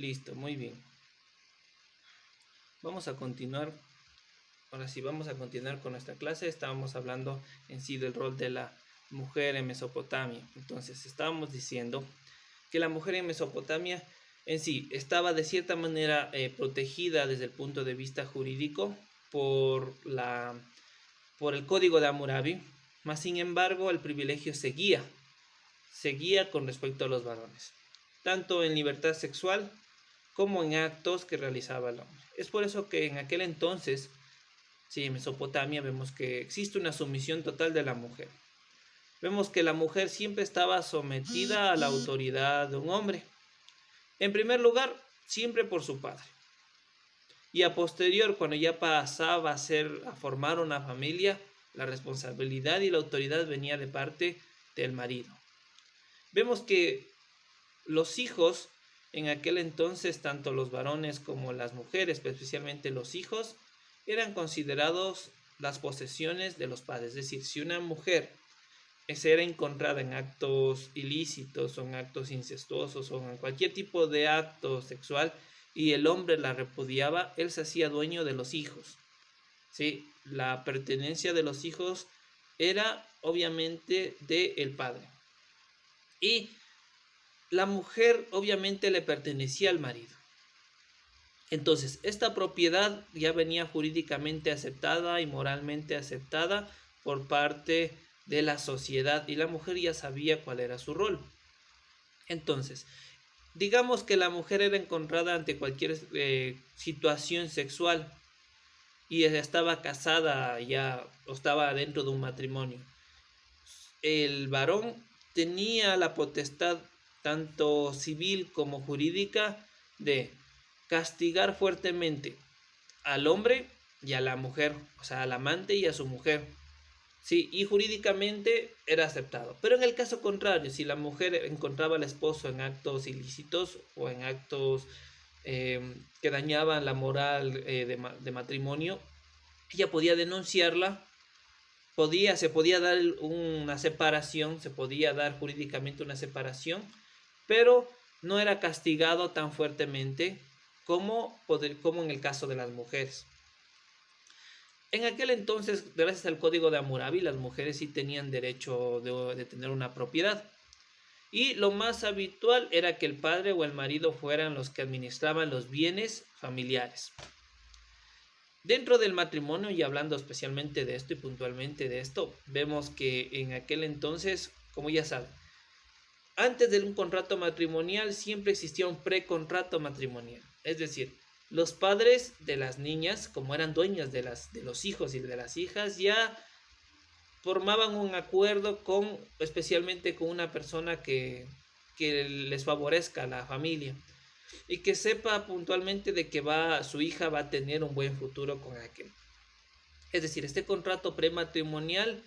Listo, muy bien. Vamos a continuar. Ahora sí, vamos a continuar con nuestra clase. Estábamos hablando en sí del rol de la mujer en Mesopotamia. Entonces, estábamos diciendo que la mujer en Mesopotamia en sí estaba de cierta manera protegida desde el punto de vista jurídico por el Código de Hammurabi, mas sin embargo el privilegio seguía con respecto a los varones, tanto en libertad sexual como en actos que realizaba el hombre. Es por eso que en aquel entonces, sí, en Mesopotamia, vemos que existe una sumisión total de la mujer. Vemos que la mujer siempre estaba sometida a la autoridad de un hombre. En primer lugar, siempre por su padre. Y a posterior, cuando ya pasaba a formar una familia, la responsabilidad y la autoridad venía de parte del marido. Vemos que los hijos en aquel entonces, tanto los varones como las mujeres, pero especialmente los hijos, eran considerados las posesiones de los padres. Es decir, si una mujer era encontrada en actos ilícitos o en actos incestuosos o en cualquier tipo de acto sexual y el hombre la repudiaba, él se hacía dueño de los hijos. ¿Sí? La pertenencia de los hijos era obviamente del padre. Y la mujer obviamente le pertenecía al marido. Entonces, esta propiedad ya venía jurídicamente aceptada y moralmente aceptada por parte de la sociedad y la mujer ya sabía cuál era su rol. Entonces, digamos que la mujer era encontrada ante cualquier situación sexual y estaba casada ya o estaba dentro de un matrimonio. El varón tenía la potestad tanto civil como jurídica de castigar fuertemente al hombre y a la mujer, o sea, al amante y a su mujer. Sí, y jurídicamente era aceptado. Pero en el caso contrario, si la mujer encontraba al esposo en actos ilícitos o en actos que dañaban la moral de matrimonio, ella podía denunciarla, se podía dar una separación, se podía dar jurídicamente una separación, pero no era castigado tan fuertemente como en el caso de las mujeres. En aquel entonces, gracias al Código de Hammurabi, las mujeres sí tenían derecho de tener una propiedad. Y lo más habitual era que el padre o el marido fueran los que administraban los bienes familiares. Dentro del matrimonio, y hablando especialmente de esto y puntualmente de esto, vemos que en aquel entonces, como ya saben, antes de un contrato matrimonial siempre existía un precontrato matrimonial. Es decir, los padres de las niñas, como eran dueños de los hijos y de las hijas, ya formaban un acuerdo especialmente con una persona que les favorezca a la familia y que sepa puntualmente de que su hija va a tener un buen futuro con aquel. Es decir, este contrato prematrimonial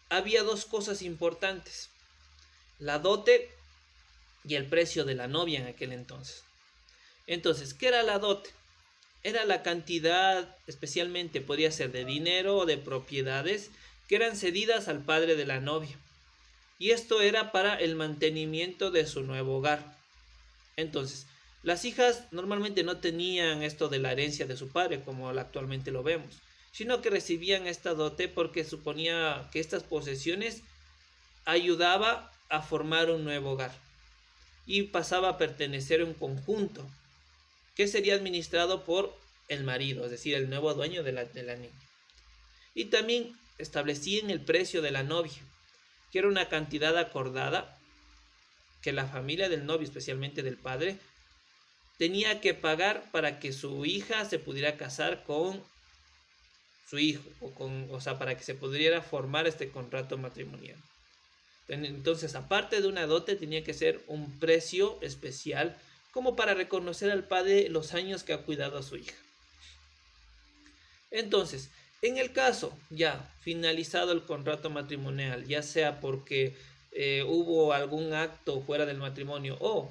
había dos cosas importantes: la dote y el precio de la novia en aquel entonces. Entonces, ¿qué era la dote? Era la cantidad, especialmente podía ser de dinero o de propiedades, que eran cedidas al padre de la novia. Y esto era para el mantenimiento de su nuevo hogar. Entonces, las hijas normalmente no tenían esto de la herencia de su padre, como actualmente lo vemos, sino que recibían esta dote porque suponía que estas posesiones ayudaba a formar un nuevo hogar y pasaba a pertenecer a un conjunto que sería administrado por el marido, es decir, el nuevo dueño de la niña. Y también establecían el precio de la novia, que era una cantidad acordada que la familia del novio, especialmente del padre, tenía que pagar para que su hija se pudiera casar con su hijo, o sea, para que se pudiera formar este contrato matrimonial. Entonces, aparte de una dote, tenía que ser un precio especial como para reconocer al padre los años que ha cuidado a su hija. Entonces, en el caso ya finalizado el contrato matrimonial, ya sea porque hubo algún acto fuera del matrimonio o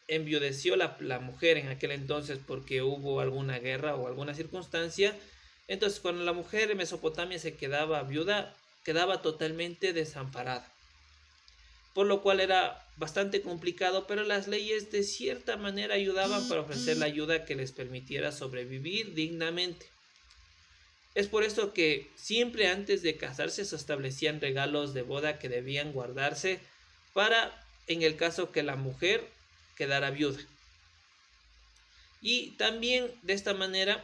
enviudeció la mujer en aquel entonces porque hubo alguna guerra o alguna circunstancia, entonces cuando la mujer en Mesopotamia se quedaba viuda, quedaba totalmente desamparada. por lo cual era bastante complicado, pero las leyes de cierta manera ayudaban para ofrecer la ayuda que les permitiera sobrevivir dignamente. Es por eso que siempre antes de casarse se establecían regalos de boda que debían guardarse para en el caso que la mujer quedara viuda. Y también de esta manera,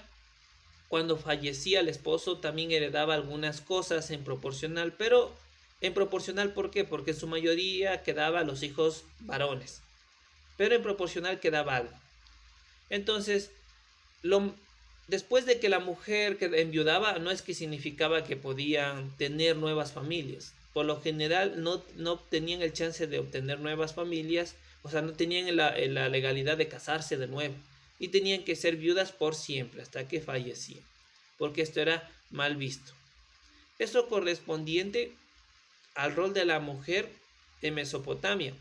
cuando fallecía el esposo, también heredaba algunas cosas en proporcional, pero en proporcional, ¿por qué? Porque en su mayoría quedaba los hijos varones, pero en proporcional quedaba algo. Entonces, después de que la mujer enviudaba, no es que significaba que podían tener nuevas familias. Por lo general no tenían el chance de obtener nuevas familias, o sea, no tenían la legalidad de casarse de nuevo. Y tenían que ser viudas por siempre, hasta que fallecían, porque esto era mal visto. Eso correspondiente al rol de la mujer en Mesopotamia.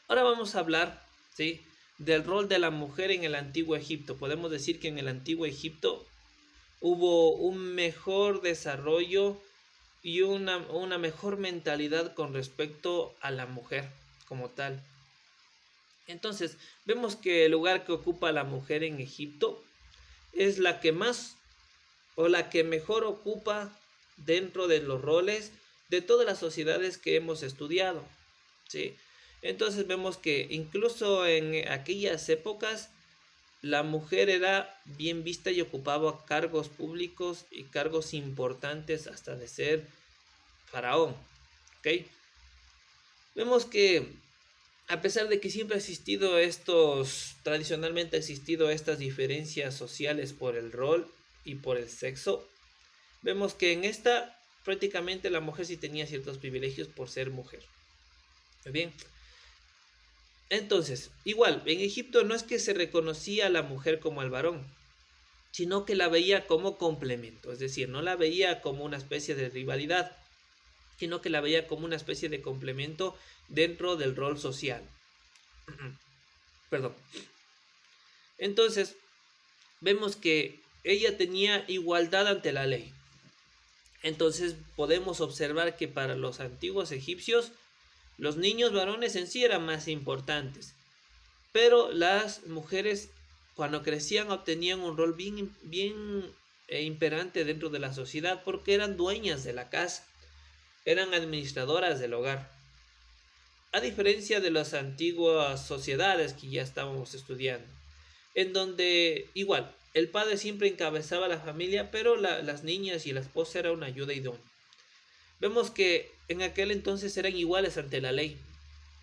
Ahora vamos a hablar, ¿sí?, del rol de la mujer en el Antiguo Egipto. Podemos decir que en el Antiguo Egipto hubo un mejor desarrollo y una mejor mentalidad con respecto a la mujer como tal. Entonces, vemos que el lugar que ocupa la mujer en Egipto es la que más o la que mejor ocupa dentro de los roles de todas las sociedades que hemos estudiado, ¿sí? Entonces vemos que incluso en aquellas épocas la mujer era bien vista y ocupaba cargos públicos y cargos importantes hasta de ser faraón, ¿ok? Vemos que a pesar de que siempre tradicionalmente ha existido estas diferencias sociales por el rol y por el sexo, vemos que en esta prácticamente la mujer sí tenía ciertos privilegios por ser mujer. Muy bien. Entonces, igual, en Egipto no es que se reconocía a la mujer como al varón, sino que la veía como complemento, es decir, no la veía como una especie de rivalidad, sino que la veía como una especie de complemento dentro del rol social. Perdón. Entonces, vemos que ella tenía igualdad ante la ley. Entonces, podemos observar que para los antiguos egipcios, los niños varones en sí eran más importantes, pero las mujeres cuando crecían obtenían un rol bien imperante dentro de la sociedad porque eran dueñas de la casa, eran administradoras del hogar. A diferencia de las antiguas sociedades que ya estábamos estudiando, en donde igual el padre siempre encabezaba la familia, pero las niñas y la esposa era una ayuda idónea. Vemos que en aquel entonces eran iguales ante la ley.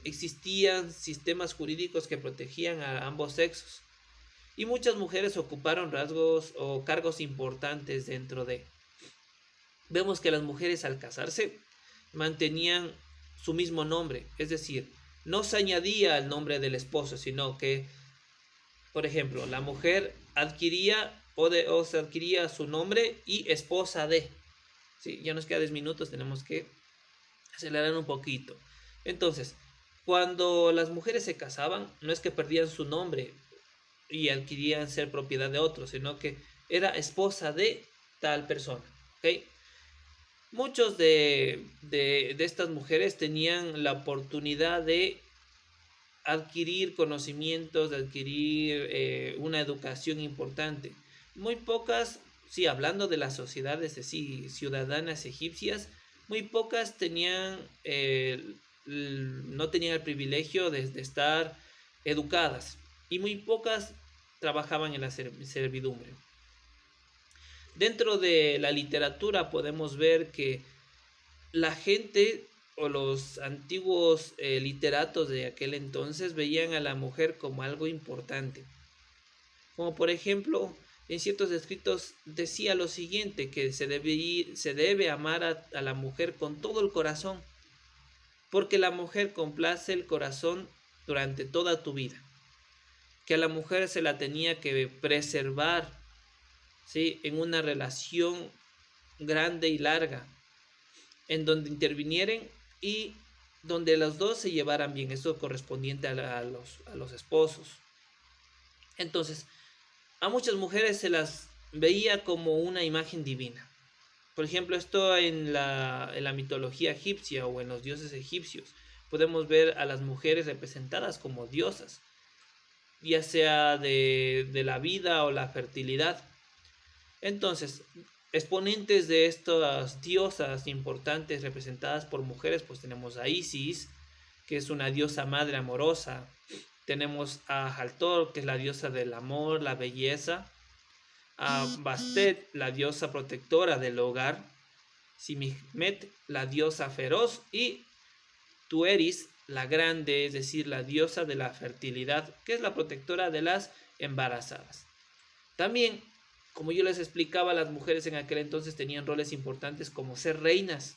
Existían sistemas jurídicos que protegían a ambos sexos y muchas mujeres ocuparon rasgos o cargos importantes dentro de. Vemos que las mujeres al casarse mantenían su mismo nombre, es decir, no se añadía el nombre del esposo, sino que, por ejemplo, la mujer adquiría o se adquiría su nombre y esposa de. Sí, ya nos queda 10 minutos, tenemos que acelerar un poquito. Entonces, cuando las mujeres se casaban, no es que perdían su nombre y adquirían ser propiedad de otro, sino que era esposa de tal persona, ¿ok? Muchos de estas mujeres tenían la oportunidad de adquirir conocimientos, de adquirir una educación importante. Muy pocas, sí, hablando de las sociedades ciudadanas egipcias, muy pocas tenían, no tenían el privilegio de estar educadas y muy pocas trabajaban en la servidumbre. Dentro de la literatura podemos ver que la gente o los antiguos literatos de aquel entonces veían a la mujer como algo importante. Como por ejemplo, en ciertos escritos decía lo siguiente, que se debe amar a la mujer con todo el corazón, porque la mujer complace el corazón durante toda tu vida. Que a la mujer se la tenía que preservar, ¿sí?, en una relación grande y larga, en donde intervinieran y donde los dos se llevaran bien, eso correspondiente a los esposos. Entonces, a muchas mujeres se las veía como una imagen divina. Por ejemplo, esto en la mitología egipcia o en los dioses egipcios. podemos ver a las mujeres representadas como diosas, ya sea de la vida o la fertilidad. Entonces, exponentes de estas diosas importantes representadas por mujeres, pues tenemos a Isis, que es una diosa madre amorosa. Tenemos a Hathor, que es la diosa del amor, la belleza. A Bastet, la diosa protectora del hogar. Simihmet, la diosa feroz. Y Tueris, la grande, es decir, la diosa de la fertilidad, que es la protectora de las embarazadas. También, como yo les explicaba, las mujeres en aquel entonces tenían roles importantes como ser reinas.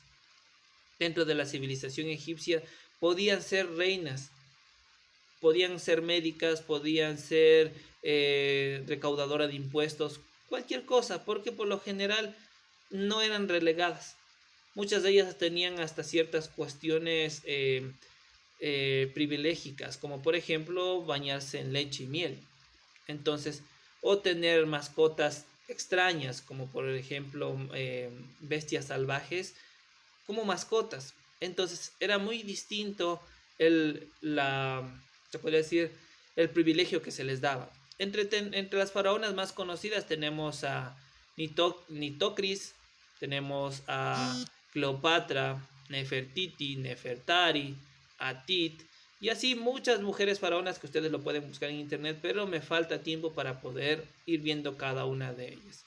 Dentro de la civilización egipcia podían ser reinas, podían ser médicas, podían ser recaudadora de impuestos, cualquier cosa, porque por lo general no eran relegadas. Muchas de ellas tenían hasta ciertas cuestiones privilégicas, como por ejemplo bañarse en leche y miel. Entonces, o tener mascotas extrañas, como por ejemplo bestias salvajes, como mascotas. Entonces, era muy distinto se podría decir, el privilegio que se les daba. Entre las faraonas más conocidas tenemos a Nitocris, tenemos a Cleopatra, Nefertiti, Nefertari, Atit, y así muchas mujeres faraonas que ustedes lo pueden buscar en internet, pero me falta tiempo para poder ir viendo cada una de ellas.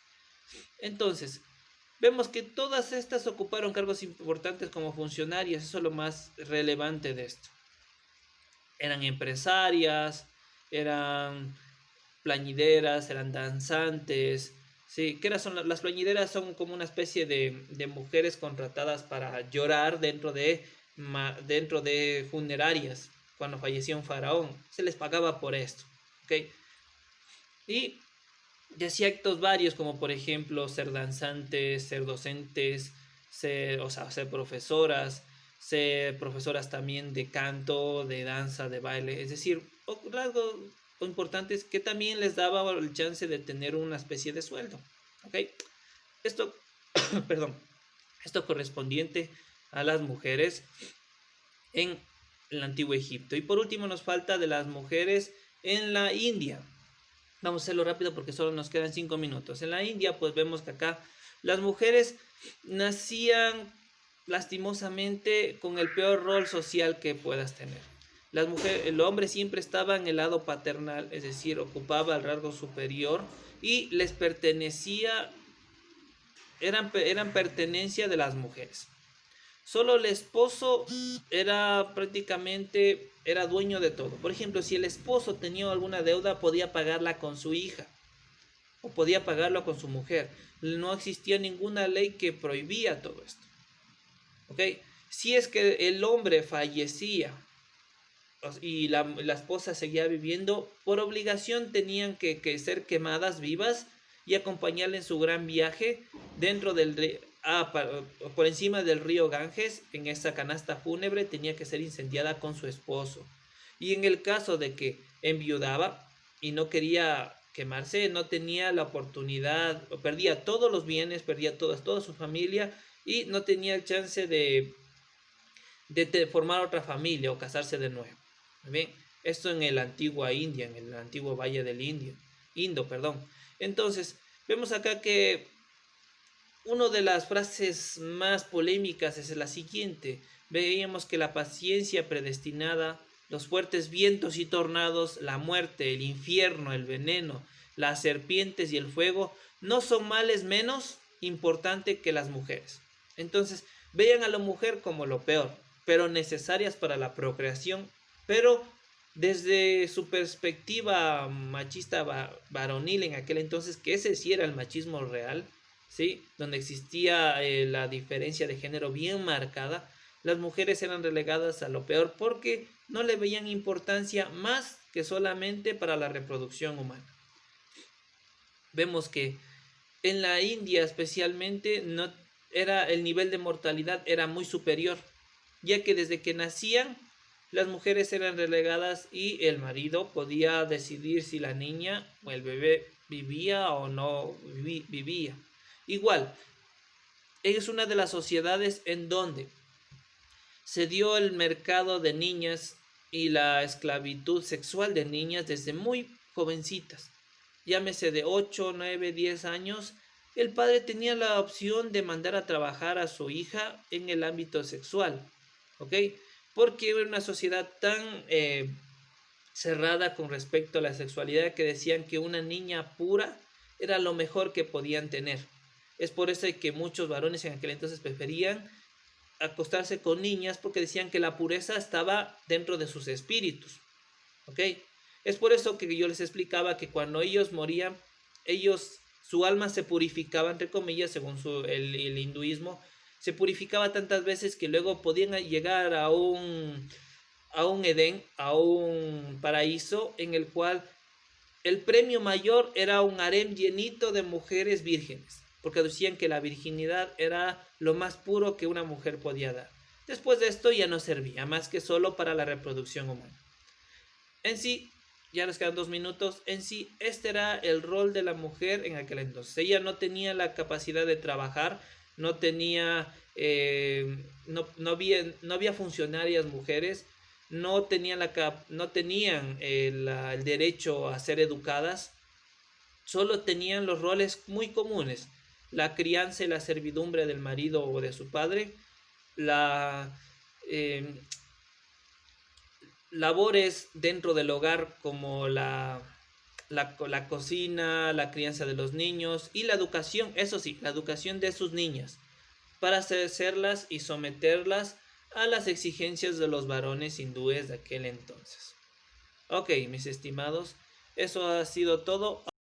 Entonces, vemos que todas estas ocuparon cargos importantes como funcionarias, eso es lo más relevante de esto. Eran empresarias, eran plañideras, eran danzantes. Sí, ¿qué son las plañideras? Son como una especie de mujeres contratadas para llorar dentro de funerarias cuando fallecía un faraón. Se les pagaba por esto, ¿ok? Y de hacía actos varios, como por ejemplo ser danzantes, ser docentes, ser profesoras, ser profesoras también de canto, de danza, de baile. Es decir, algo importante es que también les daba el chance de tener una especie de sueldo. ¿Ok? Esto, perdón, esto correspondiente a las mujeres en el antiguo Egipto. Y por último nos falta de las mujeres en la India. Vamos a hacerlo rápido porque solo nos quedan 5 minutos. En la India, pues vemos que acá las mujeres nacían lastimosamente con el peor rol social que puedas tener. El hombre siempre estaba en el lado paternal, es decir, ocupaba el rango superior y les pertenecía, eran pertenencia de las mujeres. Solo el esposo era dueño de todo. Por ejemplo, si el esposo tenía alguna deuda, podía pagarla con su hija o podía pagarlo con su mujer. No existía ninguna ley que prohibía todo esto. ¿Ok? Si es que el hombre fallecía y la esposa seguía viviendo, por obligación tenían que ser quemadas vivas y acompañarle en su gran viaje dentro del por encima del río Ganges. En esa canasta fúnebre tenía que ser incendiada con su esposo. Y en el caso de que enviudaba y no quería quemarse, no tenía la oportunidad, perdía todos los bienes, perdía toda su familia y no tenía el chance de formar otra familia o casarse de nuevo. ¿Bien? Esto en el antiguo India, en el antiguo Valle del Indo, perdón. Entonces, vemos acá que una de las frases más polémicas es la siguiente. Veíamos que la paciencia predestinada, los fuertes vientos y tornados, la muerte, el infierno, el veneno, las serpientes y el fuego no son males menos importantes que las mujeres. Entonces, veían a la mujer como lo peor, pero necesarias para la procreación, pero desde su perspectiva machista varonil en aquel entonces, que ese sí era el machismo real, ¿sí? Donde existía la diferencia de género bien marcada, las mujeres eran relegadas a lo peor porque no le veían importancia más que solamente para la reproducción humana. Vemos que en la India especialmente el nivel de mortalidad era muy superior, ya que desde que nacían las mujeres eran relegadas y el marido podía decidir si la niña o el bebé vivía o no vivía. Igual, es una de las sociedades en donde se dio el mercado de niñas y la esclavitud sexual de niñas desde muy jovencitas. Llámese de 8, 9, 10 años, el padre tenía la opción de mandar a trabajar a su hija en el ámbito sexual, ¿ok? Porque era una sociedad tan cerrada con respecto a la sexualidad que decían que una niña pura era lo mejor que podían tener. Es por eso que muchos varones en aquel entonces preferían acostarse con niñas porque decían que la pureza estaba dentro de sus espíritus, ¿ok? Es por eso que yo les explicaba que cuando ellos morían, su alma se purificaba, entre comillas, según el hinduismo, se purificaba tantas veces que luego podían llegar a un Edén, a un paraíso en el cual el premio mayor era un harem llenito de mujeres vírgenes, porque decían que la virginidad era lo más puro que una mujer podía dar. Después de esto ya no servía más que solo para la reproducción humana. En sí, ya nos quedan 2 minutos, en sí, este era el rol de la mujer en aquel entonces. Ella no tenía la capacidad de trabajar, no tenía, no había funcionarias mujeres, no tenían el derecho a ser educadas, solo tenían los roles muy comunes: la crianza y la servidumbre del marido o de su padre, la labores dentro del hogar como la cocina, la crianza de los niños y la educación, eso sí, la educación de sus niñas, para hacerlas y someterlas a las exigencias de los varones hindúes de aquel entonces. Ok, mis estimados, eso ha sido todo.